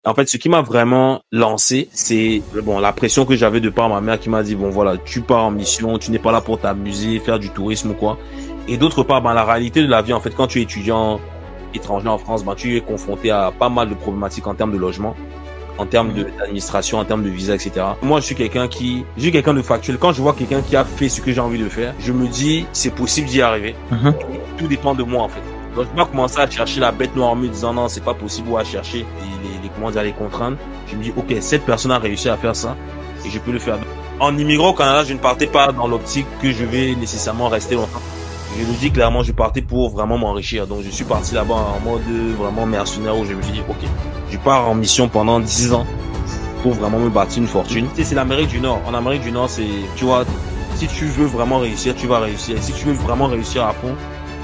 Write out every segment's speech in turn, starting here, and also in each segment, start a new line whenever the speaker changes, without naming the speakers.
En fait, ce qui m'a vraiment lancé, c'est bon, la pression que j'avais de par ma mère qui m'a dit, bon voilà, tu pars en mission, tu n'es pas là pour t'amuser, faire du tourisme ou quoi. Et d'autre part, ben, la réalité de la vie, en fait, quand tu es étudiant étranger en France, ben, tu es confronté à pas mal de problématiques en termes de logement, en termes
Mhm.
d'administration, en termes de visa, etc. Moi, je suis quelqu'un de factuel. Quand je vois quelqu'un qui a fait ce que j'ai envie de faire, je me dis, c'est possible d'y arriver.
Mhm.
Tout dépend de moi, en fait. Donc, je vais pas commencer à chercher la bête noire en me disant non, c'est pas possible, ou à chercher comment dire, les contraintes. Je me dis, ok, cette personne a réussi à faire ça et je peux le faire. En immigrant au Canada, je ne partais pas dans l'optique que je vais nécessairement rester longtemps. Je le dis clairement, je partais pour vraiment m'enrichir. Donc, je suis parti là-bas en mode vraiment mercenaire où je me suis dit, ok, je pars en mission pendant 10 ans pour vraiment me bâtir une fortune. Tu sais, c'est l'Amérique du Nord. En Amérique du Nord, c'est, tu vois, si tu veux vraiment réussir, tu vas réussir. Et si tu veux vraiment réussir à fond,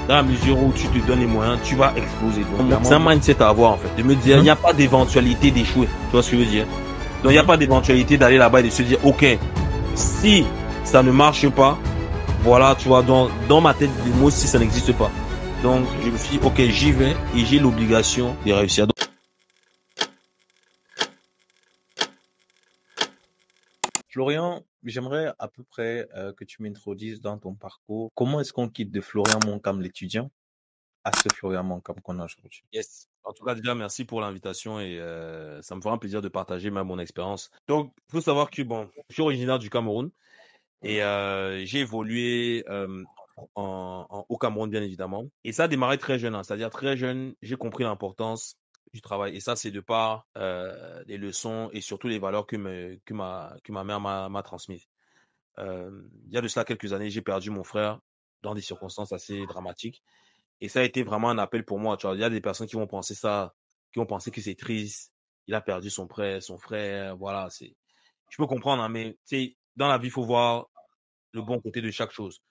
dans la mesure où tu te donnes les moyens, tu vas exploser. Donc, c'est un mindset à avoir, en fait. De me dire, il n'y
Mhm.
a pas d'éventualité d'échouer. Tu vois ce que je veux dire? Donc, il n'y a pas d'éventualité d'aller là-bas et de se dire, OK, si ça ne marche pas, voilà, tu vois, dans ma tête, le mot si ça n'existe pas. Donc, je me suis dit, OK, j'y vais et j'ai l'obligation de réussir.
Florian, j'aimerais à peu près que tu m'introduises dans ton parcours. Comment est-ce qu'on quitte de Florian Moncam l'étudiant à ce Florian Moncam qu'on a aujourd'hui?
Yes. En tout cas, déjà, merci pour l'invitation et ça me fera un plaisir de partager même mon expérience. Donc, il faut savoir que, bon, je suis originaire du Cameroun et j'ai évolué au Cameroun, bien évidemment. Et ça a démarré très jeune, hein. C'est-à-dire très jeune, j'ai compris l'importance du travail. Et ça, c'est de par les leçons et surtout les valeurs que ma mère m'a transmises. Il y a de cela quelques années, j'ai perdu mon frère dans des circonstances assez dramatiques. Et ça a été vraiment un appel pour moi. Tu vois, il y a des personnes qui vont penser ça, qui vont penser que c'est triste. Il a perdu son frère, voilà. Je peux comprendre, hein, mais tu sais, dans la vie, il faut voir le bon côté de chaque chose.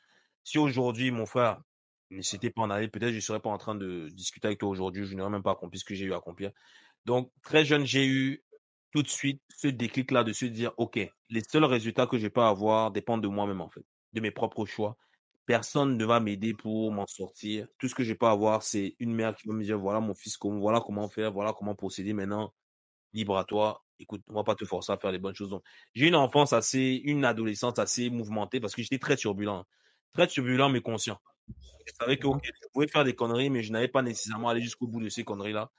Si aujourd'hui, mon frère ne s'était pas en allé, peut-être je ne serais pas en train de discuter avec toi aujourd'hui. Je n'aurais même pas accompli ce que j'ai eu à accomplir. Donc, très jeune, j'ai eu tout de suite ce déclic-là de se dire, OK, les seuls résultats que je peux avoir dépendent de moi-même, en fait, de mes propres choix. Personne ne va m'aider pour m'en sortir. Tout ce que je peux avoir, c'est une mère qui va me dire, voilà mon fils, voilà comment faire, voilà comment procéder maintenant, libre à toi. Écoute, on va pas te forcer à faire les bonnes choses. Donc, j'ai une adolescence assez mouvementée parce que j'étais très turbulent. Très turbulent, mais conscient. Je savais que, OK,
Mhm.
je pouvais faire des conneries, mais je n'avais pas nécessairement aller jusqu'au bout de ces conneries-là.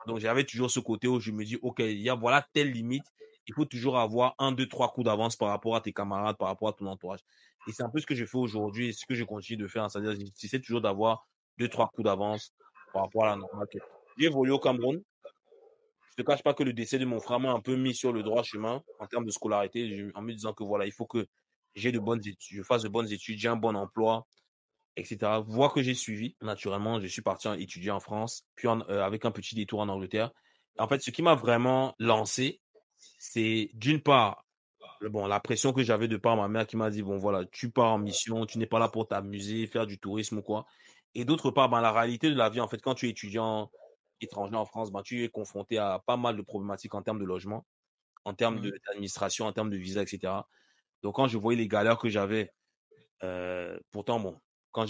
Donc, j'avais toujours ce côté où je me dis, OK, il y a voilà telle limite. Il faut toujours avoir un, deux, trois coups d'avance par rapport à tes camarades, par rapport à ton entourage. Et c'est un peu ce que je fais aujourd'hui et ce que je continue de faire. C'est-à-dire, j'essaie toujours d'avoir deux, trois coups d'avance par rapport à la normale. J'ai évolué au Cameroun. Je te cache pas que le décès de mon frère m'a un peu mis sur le droit chemin en termes de scolarité, en me disant que voilà, il faut que j'ai de bonnes études, je fasse de bonnes études, j'ai un bon emploi, etc. Voie que j'ai suivi, naturellement, je suis parti étudier en France, puis avec un petit détour en Angleterre. En fait, ce qui m'a vraiment lancé, c'est d'une part, bon, la pression que j'avais de par ma mère qui m'a dit, bon voilà, tu pars en mission, tu n'es pas là pour t'amuser, faire du tourisme ou quoi. Et d'autre part, ben, la réalité de la vie, en fait, quand tu es étudiant étranger en France, ben, tu es confronté à pas mal de problématiques en termes de logement, en termes
Mhm.
d'administration, en termes de visa, etc. Donc, quand je voyais les galères que j'avais, pourtant, bon, quand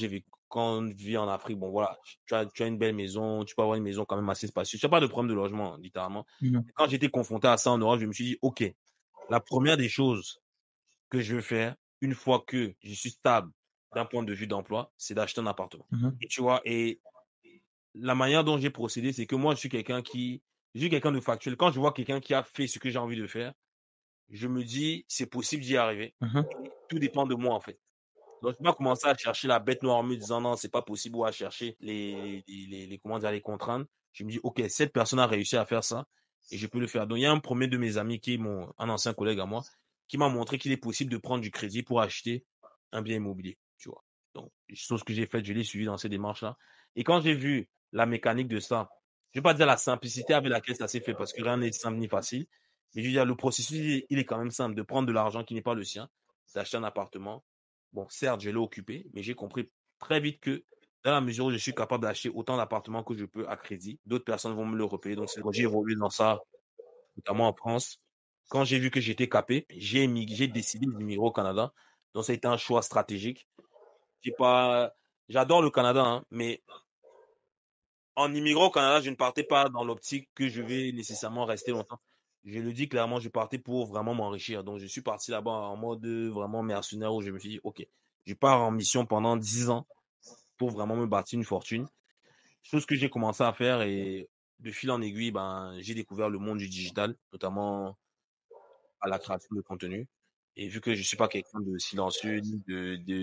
on vit en Afrique, bon, voilà, tu as une belle maison, tu peux avoir une maison quand même assez spacieuse. Tu n'as pas de problème de logement, littéralement.
Mhm.
Quand j'étais confronté à ça en Europe, je me suis dit, OK, la première des choses que je veux faire, une fois que je suis stable d'un point de vue d'emploi, c'est d'acheter un appartement.
Mhm.
Et tu vois, et la manière dont j'ai procédé, c'est que moi, je suis quelqu'un de factuel. Quand je vois quelqu'un qui a fait ce que j'ai envie de faire, je me dis, c'est possible d'y arriver.
Mhm.
Et tout dépend de moi, en fait. Donc, je ne vais pas commencer à chercher la bête noire en me disant non, c'est pas possible ou à chercher comment dire, les contraintes. Je me dis, OK, cette personne a réussi à faire ça et je peux le faire. Donc, il y a un premier de mes amis qui est un ancien collègue à moi qui m'a montré qu'il est possible de prendre du crédit pour acheter un bien immobilier, tu vois. Donc, chose que j'ai faite, je l'ai suivi dans ces démarches-là. Et quand j'ai vu la mécanique de ça, je ne vais pas dire la simplicité avec laquelle ça s'est fait parce que rien n'est simple ni facile, mais je veux dire, le processus, il est quand même simple de prendre de l'argent qui n'est pas le sien, d'acheter un appartement. Bon, certes, je l'ai occupé, mais j'ai compris très vite que dans la mesure où je suis capable d'acheter autant d'appartements que je peux à crédit, d'autres personnes vont me le repayer. Donc, c'est quand j'ai évolué dans ça, notamment en France. Quand j'ai vu que j'étais capé, j'ai décidé d'immigrer au Canada. Donc, ça a été un choix stratégique. J'adore le Canada, hein, mais en immigrant au Canada, je ne partais pas dans l'optique que je vais nécessairement rester longtemps. Je le dis clairement, je partais pour vraiment m'enrichir. Donc, je suis parti là-bas en mode vraiment mercenaire où je me suis dit, OK, je pars en mission pendant 10 ans pour vraiment me bâtir une fortune. Chose que j'ai commencé à faire et de fil en aiguille, ben, j'ai découvert le monde du digital, notamment à la création de contenu. Et vu que je suis pas quelqu'un de silencieux ni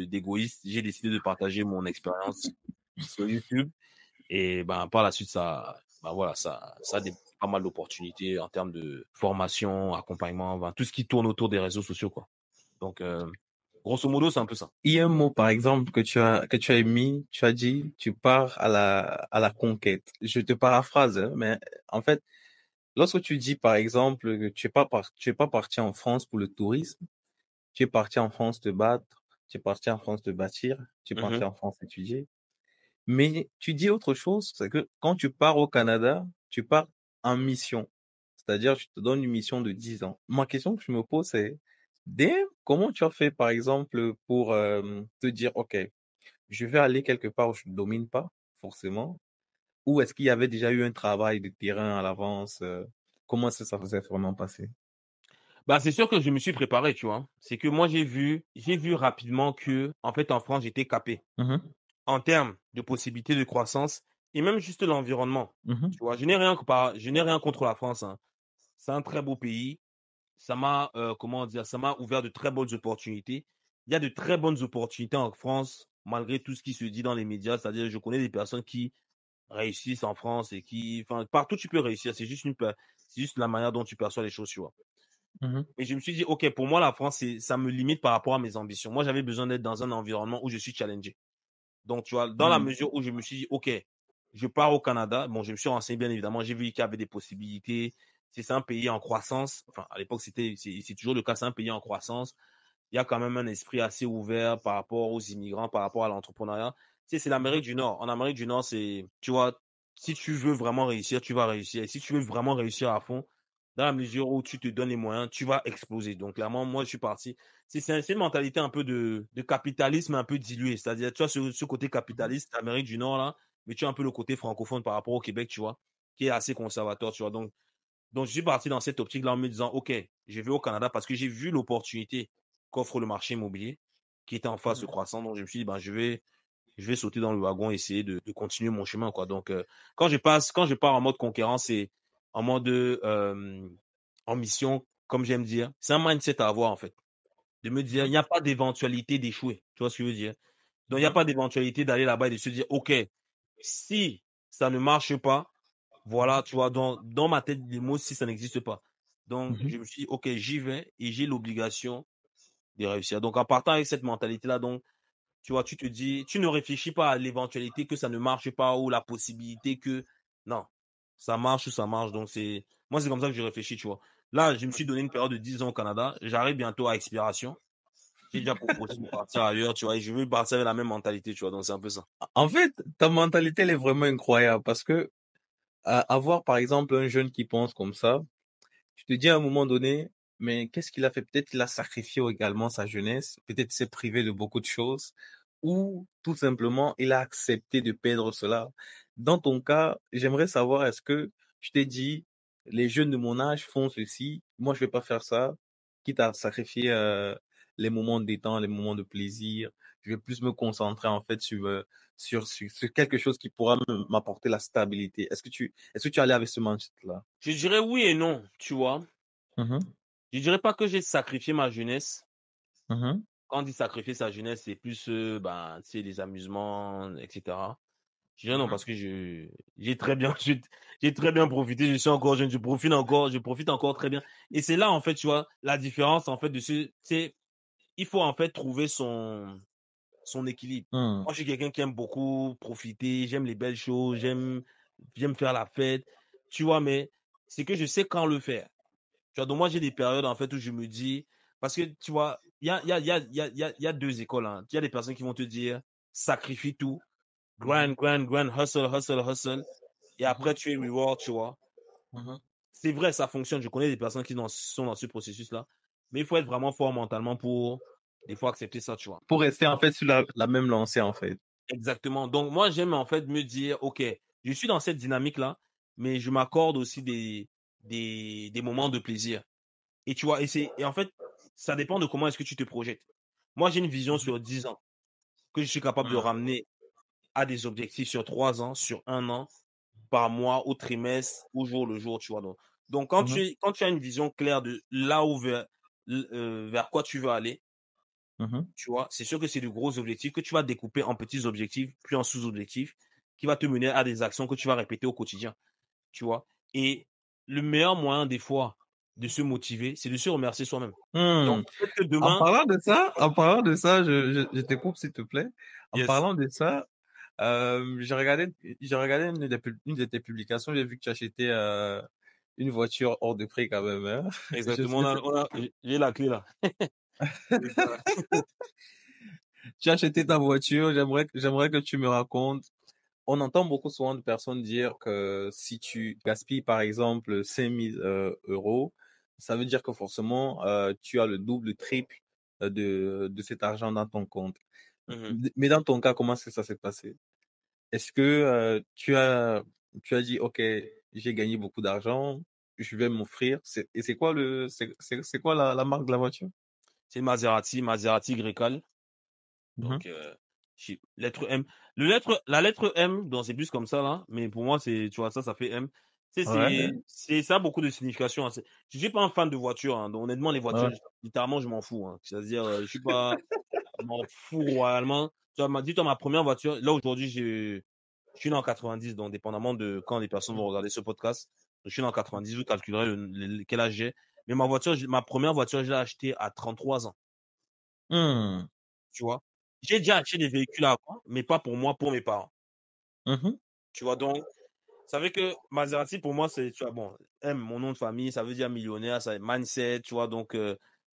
d'égoïste, j'ai décidé de partager mon expérience sur YouTube. Et ben, par la suite, ben voilà, ça a débloqué pas mal d'opportunités en termes de formation, accompagnement, ben, tout ce qui tourne autour des réseaux sociaux, quoi. Donc, grosso modo, c'est un peu ça.
Il y a un mot, par exemple, que tu as émis, tu as dit, tu pars à la conquête. Je te paraphrase, hein, mais en fait, lorsque tu dis, par exemple, que tu es pas parti en France pour le tourisme, tu es parti en France te battre, tu es parti en France te bâtir, tu es parti
Mhm,
en France étudier. Mais tu dis autre chose, c'est que quand tu pars au Canada, tu pars en mission. C'est-à-dire, tu te donnes une mission de 10 ans. Ma question que je me pose, c'est, comment tu as fait, par exemple, pour te dire, OK, je vais aller quelque part où je ne domine pas, forcément, ou est-ce qu'il y avait déjà eu un travail de terrain à l'avance? Comment est-ce que ça s'est vraiment passé?
bah, c'est sûr que je me suis préparé, tu vois. C'est que moi, j'ai vu rapidement que, en fait, en France, j'étais capé
Mhm,
en termes de possibilités de croissance et même juste l'environnement.
mhm,
Tu vois, je n'ai rien contre la France, hein. C'est un très beau pays. Ça m'a, comment dire, ça m'a ouvert de très bonnes opportunités. Il y a de très bonnes opportunités en France, malgré tout ce qui se dit dans les médias. C'est-à-dire, je connais des personnes qui réussissent en France et qui, enfin, partout tu peux réussir. C'est juste la manière dont tu perçois les choses, tu vois.
mhm,
Et je me suis dit, OK, pour moi, la France, ça me limite par rapport à mes ambitions. Moi, j'avais besoin d'être dans un environnement où je suis challengé. Donc, tu vois, dans la
mhm,
mesure où je me suis dit, OK, je pars au Canada. Bon, je me suis renseigné, bien évidemment. J'ai vu qu'il y avait des possibilités. C'est un pays en croissance. Enfin, à l'époque, c'est toujours le cas. C'est un pays en croissance. Il y a quand même un esprit assez ouvert par rapport aux immigrants, par rapport à l'entrepreneuriat. Tu sais, c'est l'Amérique
mhm,
du Nord. En Amérique du Nord, tu vois, si tu veux vraiment réussir, tu vas réussir. Et si tu veux vraiment réussir à fond, dans la mesure où tu te donnes les moyens, tu vas exploser. Donc, clairement, moi, je suis parti. C'est une mentalité un peu de capitalisme un peu dilué. C'est-à-dire, tu as ce côté capitaliste d'Amérique du Nord, là, mais tu as un peu le côté francophone par rapport au Québec, tu vois, qui est assez conservateur, tu vois. Donc, je suis parti dans cette optique-là en me disant, OK, je vais au Canada parce que j'ai vu l'opportunité qu'offre le marché immobilier qui était en phase de
mhm,
croissance. Donc, je me suis dit, ben, je vais sauter dans le wagon et essayer de continuer mon chemin, quoi. Donc, quand je pars en mode conquérant, c'est en mode, en mission, comme j'aime dire. C'est un mindset à avoir, en fait. De me dire, il
mhm,
n'y a pas d'éventualité d'échouer. Tu vois ce que je veux dire? Donc, il n'y a
mhm,
pas d'éventualité d'aller là-bas et de se dire, OK, si ça ne marche pas, voilà, tu vois, dans ma tête, les mots, si ça n'existe pas. Donc,
mhm,
je me suis dit, OK, j'y vais et j'ai l'obligation de réussir. Donc, en partant avec cette mentalité-là, donc, tu vois, tu te dis, tu ne réfléchis pas à l'éventualité que ça ne marche pas ou la possibilité que, non, ça marche ou ça marche. Donc, moi, c'est comme ça que je réfléchis, tu vois. Là, je me suis donné une période de 10 ans au Canada. J'arrive bientôt à expiration. J'ai déjà proposé de partir ailleurs, tu vois, et je veux partir avec la même mentalité, tu vois. Donc, c'est un peu ça.
En fait, ta mentalité, elle est vraiment incroyable parce que avoir, par exemple, un jeune qui pense comme ça, tu te dis à un moment donné, mais qu'est-ce qu'il a fait? Peut-être qu'il a sacrifié également sa jeunesse, peut-être il s'est privé de beaucoup de choses, ou tout simplement, il a accepté de perdre cela. Dans ton cas, j'aimerais savoir, est-ce que tu t'es dit, les jeunes de mon âge font ceci, moi je vais pas faire ça, quitte à sacrifier les moments de détente, les moments de plaisir, je vais plus me concentrer en fait sur quelque chose qui pourra m'apporter la stabilité. Est-ce que tu es allé avec ce mindset-là?
Je dirais oui et non, tu vois.
Mhm,
Je dirais pas que j'ai sacrifié ma jeunesse.
mhm.
Quand on dit sacrifier sa jeunesse, c'est plus, ben, tu sais, les amusements, etc. Je dirais non
Mhm,
parce que j'ai très bien, j'ai très bien profité. Je suis encore jeune, je profite encore très bien. Et c'est là, en fait, tu vois, la différence, en fait, c'est, il faut, en fait, trouver son équilibre.
hmm,
Moi, je suis quelqu'un qui aime beaucoup profiter, j'aime les belles choses, j'aime faire la fête, tu vois, mais c'est que je sais quand le faire. Tu vois, donc moi, j'ai des périodes, en fait, où je me dis, parce que, tu vois, il y a deux écoles, hein. Il y a des personnes qui vont te dire, sacrifie tout,
mhm,
grind, hustle, hustle, hustle, et après,
mhm,
tu es reward, tu vois.
mhm.
C'est vrai, ça fonctionne. Je connais des personnes qui sont dans ce processus-là, mais il faut être vraiment fort mentalement pour, des fois, accepter ça, tu vois.
Pour rester en fait sur la même lancée en fait.
Exactement. Donc, moi, j'aime, en fait, me dire, OK, je suis dans cette dynamique-là, mais je m'accorde aussi des moments de plaisir. Et tu vois, et en fait, ça dépend de comment est-ce que tu te projettes. Moi, j'ai une vision
Mhm.
sur 10 ans que je suis capable de
Mhm.
ramener à des objectifs sur 3 ans, sur un an, par mois, au trimestre, au jour le jour, tu vois. Donc
Mhm.
quand tu as une vision claire de là où vers quoi tu veux aller,
Mhm.
tu vois, c'est sûr que c'est de gros objectifs que tu vas découper en petits objectifs, puis en sous-objectifs, qui va te mener à des actions que tu vas répéter au quotidien, tu vois. Et le meilleur moyen, des fois, de se motiver, c'est de se remercier soi-même. Donc,
Hmm.
peut-être que
En
demain,
parlant de ça, en parlant de ça, je te coupe s'il te plaît. En
yes,
parlant de ça, j'ai regardé une de tes publications, j'ai vu que tu achetais une voiture hors de prix quand même, hein.
exactement, j'ai la clé là. C'est ça.
Tu as acheté ta voiture, j'aimerais que tu me racontes. On entend beaucoup souvent de personnes dire que si tu gaspilles par exemple 5 000 euros, ça veut dire que forcément tu as le double, le triple de cet argent dans ton compte.
Mhm.
Mais dans ton cas, comment est-ce que ça s'est passé? Est-ce que tu as dit, OK, j'ai gagné beaucoup d'argent, je vais m'offrir. Et c'est quoi la marque de la voiture?
C'est une Maserati Grecale.
Mhm.
Donc, lettre M. La lettre M, donc c'est plus comme ça là, mais pour moi, tu vois, ça fait M.
Ouais,
Ça a beaucoup de signification, hein. Je suis pas un fan de voiture, hein, donc honnêtement, les voitures,
ouais.
littéralement, je m'en fous, hein. C'est-à-dire, je m'en fous royalement. Tu vois, dis-toi, ma première voiture, là aujourd'hui, je suis né en 90, donc dépendamment de quand les personnes vont regarder ce podcast, je suis né en 90, vous calculerez quel âge j'ai. Mais ma première voiture, je l'ai achetée à 33 ans,
Hmm.
tu vois. J'ai déjà acheté des véhicules avant, mais pas pour moi, pour mes parents.
Mhm.
Tu vois, donc, ça veut que Maserati, pour moi, c'est, tu vois, bon, M, mon nom de famille, ça veut dire millionnaire, ça mindset, tu vois, donc,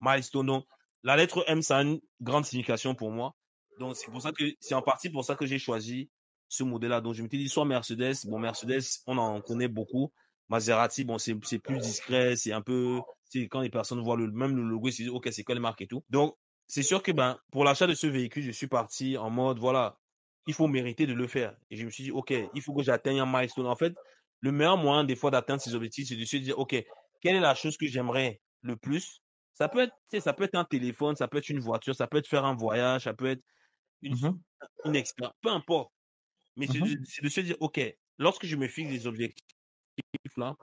milestone. Donc, la lettre M, ça a une grande signification pour moi. Donc, c'est en partie pour ça que j'ai choisi ce modèle-là. Donc, je me suis dit, soit Mercedes, bon, Mercedes, on en connaît beaucoup. Maserati, bon, c'est plus discret, c'est un peu, c'est quand les personnes voient même le logo, ils se disent, OK, c'est quelle marque et tout. Donc, c'est sûr que, ben, pour l'achat de ce véhicule, je suis parti en mode, voilà, il faut mériter de le faire. Et je me suis dit, OK, il faut que j'atteigne un milestone. En fait, le meilleur moyen, des fois, d'atteindre ses objectifs, c'est de se dire, OK, quelle est la chose que j'aimerais le plus? Ça peut être, tu sais, ça peut être un téléphone, ça peut être une voiture, ça peut être faire un voyage, ça peut être une,
Mhm.
une expérience, peu importe. Mais
Mhm.
c'est de se dire, OK, lorsque je me fixe des objectifs là,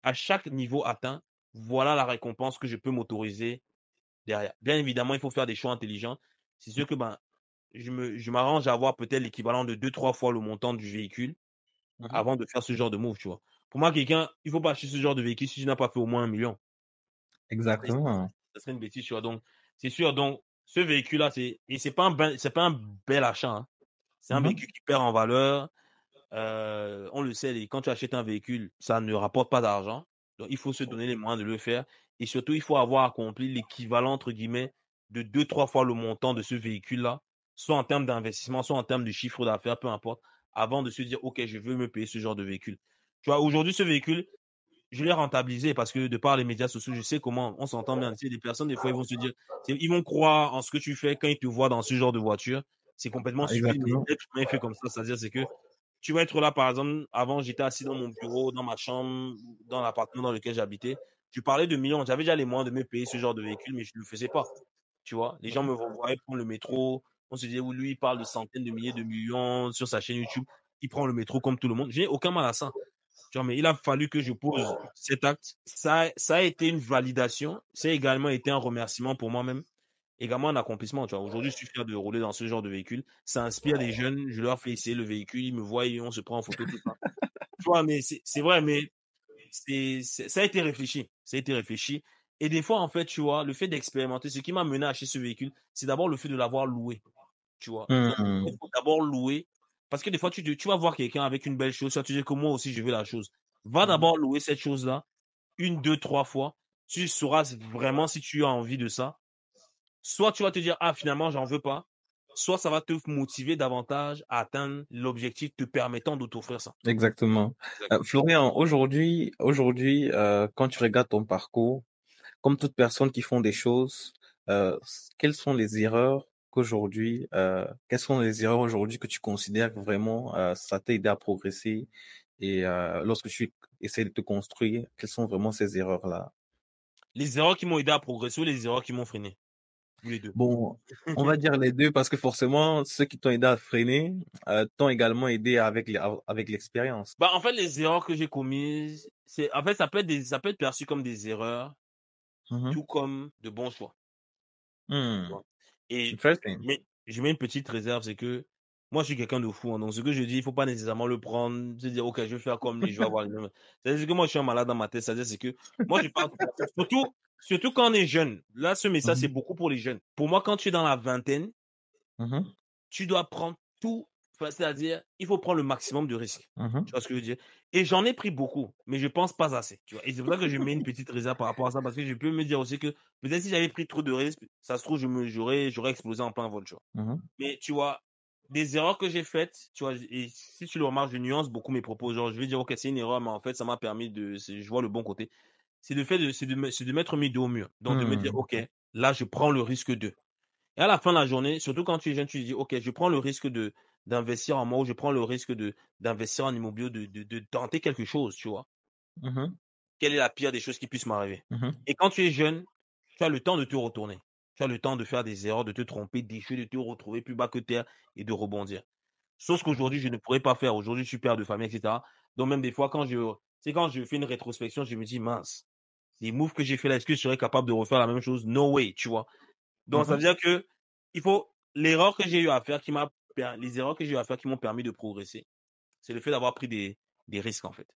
à chaque niveau atteint, voilà la récompense que je peux m'autoriser derrière. Bien évidemment, il faut faire des choix intelligents. C'est sûr que ben, je m'arrange à avoir peut-être l'équivalent de deux, trois fois le montant du véhicule
Mhm.
avant de faire ce genre de move, tu vois. Pour moi, il faut pas acheter ce genre de véhicule si tu n'as pas fait au moins 1 million.
Exactement.
Ça serait une bêtise, tu vois. Donc, c'est sûr. Donc, ce véhicule-là, c'est pas un bel achat, hein. C'est un
Mhm.
véhicule qui perd en valeur. On le sait, quand tu achètes un véhicule, ça ne rapporte pas d'argent. Donc, il faut se donner les moyens de le faire. Et surtout, il faut avoir accompli l'équivalent, entre guillemets, de deux, trois fois le montant de ce véhicule-là, soit en termes d'investissement, soit en termes de chiffre d'affaires, peu importe, avant de se dire, OK, je veux me payer ce genre de véhicule. Tu vois, aujourd'hui, ce véhicule, je l'ai rentabilisé parce que de par les médias sociaux, je sais comment on s'entend bien. Tu sais, des personnes, des fois, ils vont se dire, ils vont croire en ce que tu fais quand ils te voient dans ce genre de voiture. C'est complètement stupide, mais
Exactement.
l'être humain est fait comme ça. C'est-à-dire, c'est que tu vas être là, par exemple, avant, j'étais assis dans mon bureau, dans ma chambre, dans l'appartement dans lequel j'habitais. Tu parlais de millions. J'avais déjà les moyens de me payer ce genre de véhicule, mais je ne le faisais pas. Tu vois, les gens me voyaient prendre le métro. On se disait, oui, lui, il parle de centaines de milliers de millions sur sa chaîne YouTube. Il prend le métro comme tout le monde. J'ai aucun mal à ça. Tu vois, mais il a fallu que je pose cet acte. Ça a été une validation. Ça a également été un remerciement pour moi-même. Également un accomplissement. Tu vois, aujourd'hui, je suis fier de rouler dans ce genre de véhicule. Ça inspire des jeunes. Je leur fais essayer le véhicule. Ils me voient et on se prend en photo, tout ça. Tu vois, mais c'est vrai, mais ça a été réfléchi. Ça a été réfléchi. Et des fois, en fait, tu vois, le fait d'expérimenter, ce qui m'a mené à acheter ce véhicule, c'est d'abord le fait de l'avoir loué. Tu vois. Donc, il
Hmm.
faut d'abord louer. Parce que des fois, tu vas voir quelqu'un avec une belle chose, tu vas te dire que moi aussi, je veux la chose. Va
Mhm.
d'abord louer cette chose-là, une, deux, trois fois. Tu sauras vraiment si tu as envie de ça. Soit tu vas te dire, ah, finalement, j'en veux pas. Soit ça va te motiver davantage à atteindre l'objectif te permettant de t'offrir ça.
Exactement. Florian, quand tu regardes ton parcours, comme toute personne qui font des choses, quelles sont les erreurs qu'aujourd'hui, quelles sont les erreurs aujourd'hui que tu considères que vraiment, ça t'a aidé à progresser et lorsque tu essaies de te construire, quelles sont vraiment ces erreurs-là?
Les erreurs qui m'ont aidé à progresser ou les erreurs qui m'ont freiné? Ou les 2?
Bon, on va dire les 2 parce que forcément, ceux qui t'ont aidé à freiner, t'ont également aidé avec l'expérience.
Bah, en fait, les erreurs que j'ai commises, en fait, ça peut être perçu comme des erreurs,
Mmh.
tout comme de bons choix, tu
Mmh.
vois? Et
Interesting.
mais je mets une petite réserve, c'est que moi, je suis quelqu'un de fou, hein, donc ce que je dis, il faut pas nécessairement le prendre, se dire: «OK, je vais faire comme lui, je vais avoir les mêmes». C'est-à-dire que moi, je suis un malade dans ma tête, c'est-à-dire c'est que moi, je pars du principe surtout quand on est jeune. Là, ce message, c'est
Mmh.
beaucoup pour les jeunes. Pour moi, quand tu es dans la vingtaine,
Mmh.
tu dois prendre tout, enfin, c'est-à-dire, il faut prendre le maximum de risques. Tu
Mmh.
vois ce que je veux dire? Et j'en ai pris beaucoup, mais je pense pas assez, tu vois? Et c'est pour ça que je mets une petite réserve par rapport à ça, parce que je peux me dire aussi que peut-être si j'avais pris trop de risques, ça se trouve, j'aurais explosé en plein vol, tu vois?
Mmh.
Mais tu vois, des erreurs que j'ai faites, tu vois, et si tu le remarques, je nuance beaucoup mes propos. Genre, je vais dire, OK, c'est une erreur, mais en fait, ça m'a permis je vois le bon côté. C'est de m'être mis dos au mur. Donc, de me dire,
Mmh.
OK, là, je prends le risque de. Et à la fin de la journée, surtout quand tu es jeune, tu te dis: «OK, je prends le risque d'investir en moi ou je prends le risque d'investir en immobilier, de tenter quelque chose», tu vois?
Mmh.
Quelle est la pire des choses qui puissent m'arriver?
Mmh.
Et quand tu es jeune, tu as le temps de te retourner. Tu as le temps de faire des erreurs, de te tromper, d'échouer, de te retrouver plus bas que terre et de rebondir. Chose qu'aujourd'hui, je ne pourrais pas faire. Aujourd'hui, je suis père de famille, et cetera. Donc même des fois, quand je fais une rétrospection, je me dis: «Mince, les moves que j'ai fait là, est-ce que je serais capable de refaire la même chose? No way», tu vois? Donc, ça veut
Mmh.
dire que il faut l'erreur que j'ai eu à faire les erreurs que j'ai eu à faire qui m'ont permis de progresser, c'est le fait d'avoir pris des risques, en fait.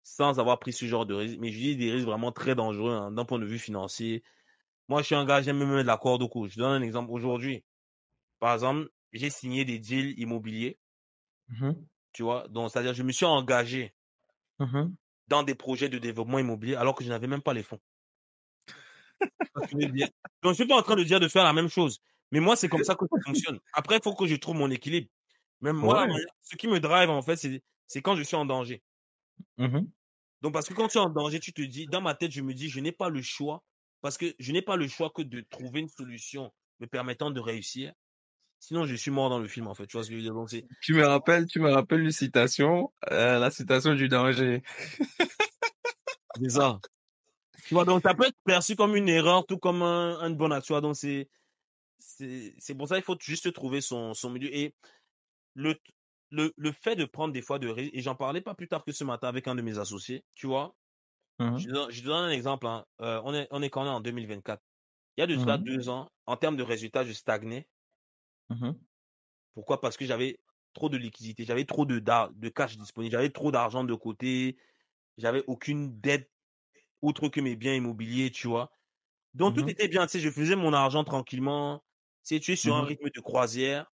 Sans avoir pris ce genre de risques, mais je dis des risques vraiment très dangereux, hein, d'un point de vue financier. Moi, je suis un gars, j'aime me mettre la corde au cou. Je donne un exemple. Aujourd'hui, par exemple, j'ai signé des deals immobiliers,
Mmh.
tu vois? Donc, c'est-à-dire, je me suis engagé
Mmh.
dans des projets de développement immobilier alors que je n'avais même pas les fonds. Donc, je suis pas en train de dire de faire la même chose. Mais moi, c'est comme ça que ça fonctionne. Après, il faut que je trouve mon équilibre. Même moi,
Ouais.
ce qui me drive, en fait, c'est quand je suis en danger.
Mmh.
Donc, parce que quand tu es en danger, tu te dis, dans ma tête, je me dis, je n'ai pas le choix, parce que je n'ai pas le choix que de trouver une solution me permettant de réussir. Sinon, je suis mort dans le film, en fait. Tu vois ce que je veux dire? Donc,
Tu me rappelles une citation, la citation du danger.
c'est ça. Tu vois, donc ça peut être perçu comme une erreur, tout comme une bonne action. Donc, c'est pour ça qu'il faut juste trouver son milieu. Et le, le fait de prendre des fois de risques, et j'en parlais pas plus tard que ce matin avec un de mes associés, tu vois,
Mmh.
je te donne un exemple, hein. On est quand on est en 2024. Il y a de cela
Mmh.
2 ans, en termes de résultats, je stagnais.
Mmh.
Pourquoi? Parce que j'avais trop de liquidité, j'avais trop de cash disponible, j'avais trop d'argent de côté, j'avais aucune dette autre que mes biens immobiliers, tu vois. Donc tout
Mmh.
était bien, tu sais, je faisais mon argent tranquillement, tu sais, tu es sur un
Mmh.
rythme de croisière.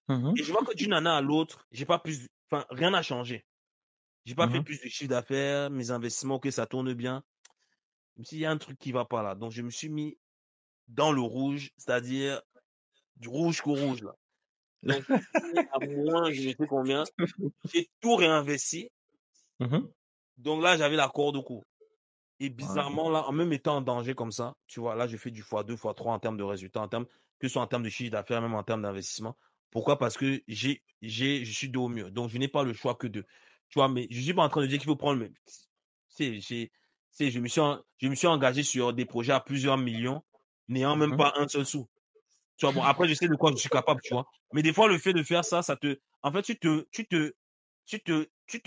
Mmh.
Et je vois que d'une année à l'autre, j'ai pas plus, enfin, rien n'a changé. J'ai pas fait
Mmh.
plus de chiffre d'affaires, mes investissements, que ça tourne bien. Je me suis dit, il y a un truc qui va pas là. Donc je me suis mis dans le rouge, c'est-à-dire du rouge qu'au rouge, là. Donc, je me suis mis à moins, je ne sais combien. J'ai tout réinvesti.
Mmh.
Donc là, j'avais la corde au cou. Et
Ouais.
bizarrement, là, en me mettant en danger comme ça, tu vois, là, je fais du fois 2 fois 3 en termes de résultats, que ce soit en termes de chiffre d'affaires, même en termes d'investissement. Pourquoi? Parce que je suis dos au mur. Donc, je n'ai pas le choix que de, tu vois, mais je suis pas en train de dire qu'il faut prendre je me suis engagé sur des projets à plusieurs millions, n'ayant même
Mmh.
pas un seul sou. Tu vois, bon, après, je sais de quoi je suis capable, tu vois. Mais des fois, le fait de faire ça, en fait, tu te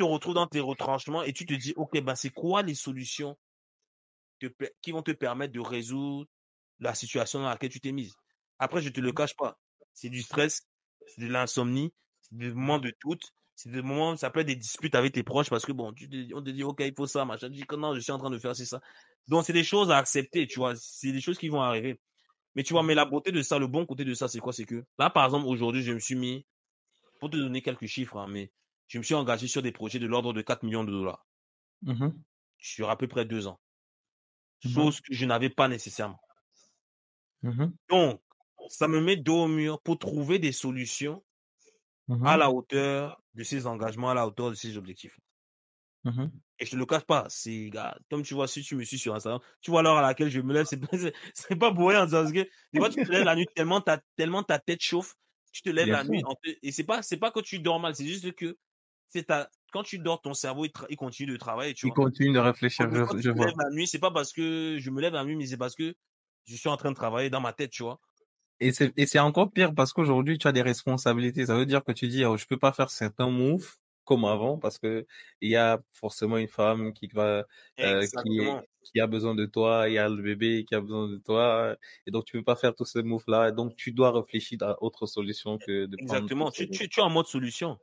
retrouves dans tes retranchements et tu te dis, OK, ben, c'est quoi les solutions qui vont te permettre de résoudre la situation dans laquelle tu t'es mise. Après, je te le cache pas. C'est du stress, c'est de l'insomnie, c'est des moments de doute, c'est des moments, ça peut être des disputes avec tes proches parce que bon, on te dit, OK, il faut ça, machin. Tu dis que non, je suis en train de faire, c'est ça. Donc, c'est des choses à accepter, tu vois. C'est des choses qui vont arriver. Mais tu vois, mais la beauté de ça, le bon côté de ça, c'est quoi? C'est que là, par exemple, aujourd'hui, je me suis mis, pour te donner quelques chiffres, hein, mais je me suis engagé sur des projets de l'ordre de 4 millions de dollars
Mmh.
sur à peu près 2 ans.
Mmh.
Chose que je n'avais pas nécessairement.
Mmh.
Donc, ça me met dos au mur pour trouver des solutions à
Mmh.
la hauteur de ces engagements, à la hauteur de ces objectifs.
Mmh.
Et je te le cache pas, c'est gars, comme tu vois, si tu me suis sur Instagram, tu vois l'heure à laquelle je me lève, c'est pas c'est pas pour rien, parce que des fois, tu te lèves la nuit tellement ta tête chauffe, tu te lèves
Bien
la
sûr.
nuit et c'est pas que tu dors mal, c'est juste que c'est ta quand tu dors, ton cerveau, il continue de travailler, tu
Il
vois?
continue de
Donc
réfléchir,
des fois, tu
je
te lèves
vois.
la nuit, c'est pas parce que je me lève la nuit, mais c'est parce que je suis en train de travailler dans ma tête, tu vois?
Et c'est encore pire parce qu'aujourd'hui, tu as des responsabilités. Ça veut dire que tu dis: «Oh, je peux pas faire certains moves comme avant parce que il y a forcément une femme qui va,
Exactement,
qui a besoin de toi, il y a le bébé qui a besoin de toi, et donc tu peux pas faire tous ces moves-là, et donc tu dois réfléchir à autre solution que de prendre tous
exactement.
ces
Tu es en mode solution.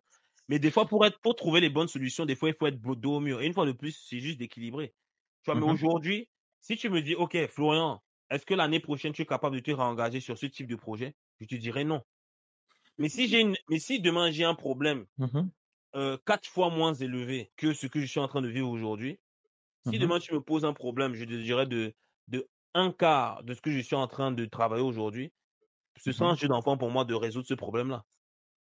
Mais des fois, pour trouver les bonnes solutions, des fois, il faut être dos au mur. Et une fois de plus, c'est juste d'équilibrer. Tu vois, mais
Mmh.
aujourd'hui, si tu me dis: «OK, Florian, est-ce que l'année prochaine, tu es capable de te réengager sur ce type de projet?» Je te dirais non. Mais si demain j'ai un problème,
Mmh.
4 fois moins élevé que ce que je suis en train de vivre aujourd'hui, si
Mmh.
demain tu me poses un problème, je te dirais de un quart de ce que je suis en train de travailler aujourd'hui, ce sera un
Mmh.
jeu d'enfant pour moi de résoudre ce problème-là,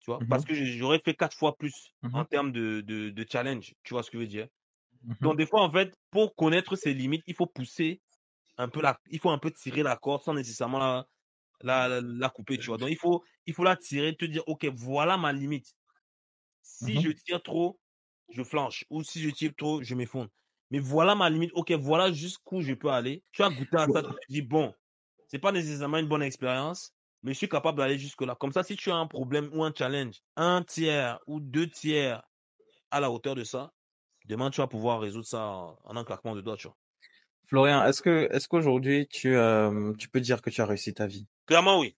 tu vois? Parce
Mmh.
que j'aurais fait 4 fois plus en
Mmh.
termes de challenge, tu vois ce que je veux dire?
Mmh.
Donc des fois, en fait, pour connaître ses limites, il faut pousser il faut un peu tirer la corde sans nécessairement la couper, tu vois? Donc il faut la tirer, te dire: «OK, voilà ma limite. Si je
Mmh.
tire trop, je flanche ou si je tire trop, je m'effondre. Mais voilà ma limite. OK, voilà jusqu'où je peux aller». Tu as goûté à ça, tu te dis: «Bon, c'est pas nécessairement une bonne expérience, mais je suis capable d'aller jusque-là». Comme ça, si tu as un problème ou un challenge, un tiers ou 2 tiers à la hauteur de ça, demain, tu vas pouvoir résoudre ça en un claquement de doigts, tu vois?
Florian, est-ce qu'aujourd'hui tu peux dire que tu as réussi ta vie?
Clairement, oui.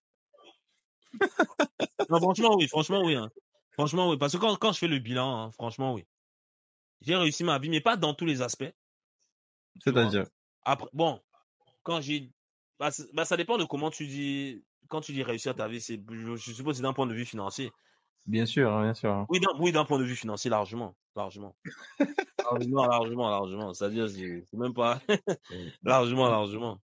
Non, franchement, oui, hein. Franchement, oui, parce que quand je fais le bilan, hein, franchement, oui. J'ai réussi ma vie, mais pas dans tous les aspects, tu vois?
C'est-à-dire?
Après bon, quand j'ai ça dépend de comment tu dis quand tu dis réussir ta vie, je suppose que c'est d'un point de vue financier.
Bien sûr, hein, bien sûr, hein.
Oui, d'un point de vue financier, largement, largement. Largement, largement, largement. C'est-à-dire, c'est même pas largement, largement.